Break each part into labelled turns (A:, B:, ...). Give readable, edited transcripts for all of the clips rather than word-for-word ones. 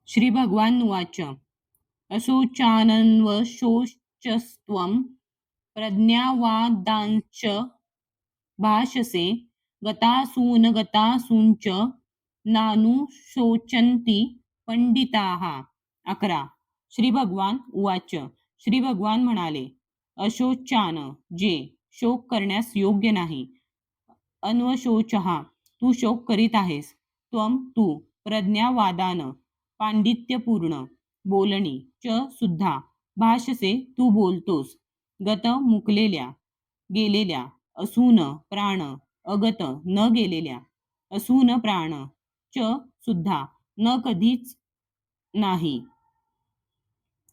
A: श्री भगवान उवाच अशोचानन्वशोचस्त्वं प्रज्ञावादांश्च भाषसे गतासूनगतासूंच नानुशोचन्ति पंडिताः. 11. श्री भगवान उवाच. श्री भगवान म्हणाले, अशोचान जे शोक करण्यास योग्य नाही, अन्वशोचहा तू शोक करीत आहेस, त्वम तू, प्रज्ञावादान पांडित्यपूर्ण बोलणी, च सुद्धा भाषसे तू बोलतोस, गत मुकलेल्या गेलेल्या, असून प्राण अगत न गेलेल्या, असून प्राण च सुद्धा न कधीच नाही,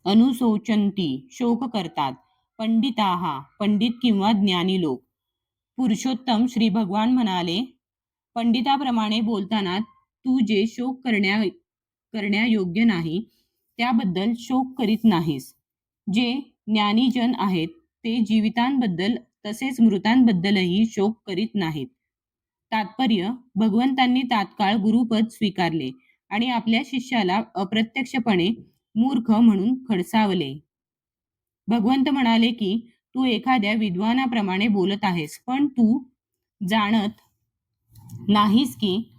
A: अनुशोचंती शोक करतात, पंडिताहा पंडित किंवा ज्ञानी लोक. पुरुषोत्तम श्री भगवान म्हणाले, पंडिताप्रमाणे बोलताना तू जे शोक करण्यायोग्य नाही त्याबद्दल शोक करीत नाहीस. जे ज्ञानीजन आहेत ते जीवितांबद्दल तसेच मृतांबद्दलही शोक करीत नाहीत. तात्पर्य, भगवंतांनी तात्काळ गुरुपद स्वीकारले आणि आपल्या शिष्याला अप्रत्यक्षपणे मूर्ख म्हणून खडसावले. भगवंत म्हणाले की तू एखाद्या विद्वानाप्रमाणे बोलत आहेस, पण तू जाणत नाहीस की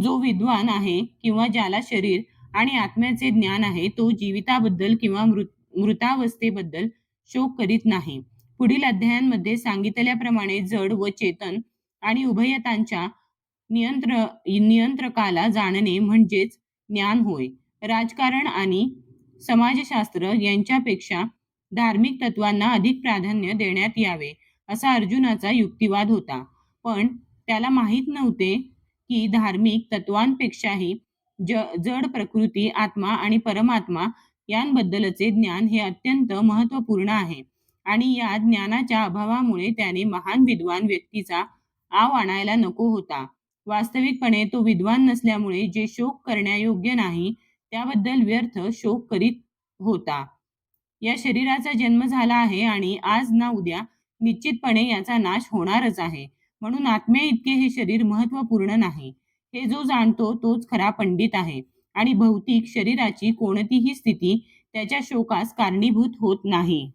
A: जो विद्वान आहे किंवा ज्याला शरीर आणि आत्म्याचे ज्ञान आहे तो जीविताबद्दल किंवा मृतावस्थेबद्दल शोक करीत नाही. पुढील अध्यायांमध्ये सांगितल्याप्रमाणे जड व चेतन आणि उभयतांच्या नियंत्रकाला जाणणे म्हणजेच ज्ञान होय. राजकारण आणि समाजशास्त्र यांच्यापेक्षा धार्मिक तत्वांना अधिक प्राधान्य देण्यात यावे असा अर्जुनाचा युक्तिवाद होता. पण त्याला माहीत नव्हते की धार्मिक तत्वांपेक्षाही जड प्रकृती, आत्मा आणि परमात्मा यांबद्दलचे ज्ञान हे अत्यंत महत्त्वपूर्ण आहे आणि या ज्ञानाच्या अभावामुळे त्याने महान विद्वान व्यक्तीचा आव आणायला नको होता. वास्तविकपणे तो विद्वान नसल्यामुळे जे शोक करण्यायोग्य नाही त्याबद्दल व्यर्थ शोक करीत होता. या शरीराचा जन्म झाला आहे आणि आज ना उद्या निश्चितपणे याचा नाश होणारच आहे, म्हणून आत्म्या इतके हे शरीर महत्त्वपूर्ण नाही. हे जो जाणतो तोच खरा पंडित आहे आणि भौतिक शरीराची कोणतीही स्थिती त्याच्या शोकास कारणीभूत होत नाही.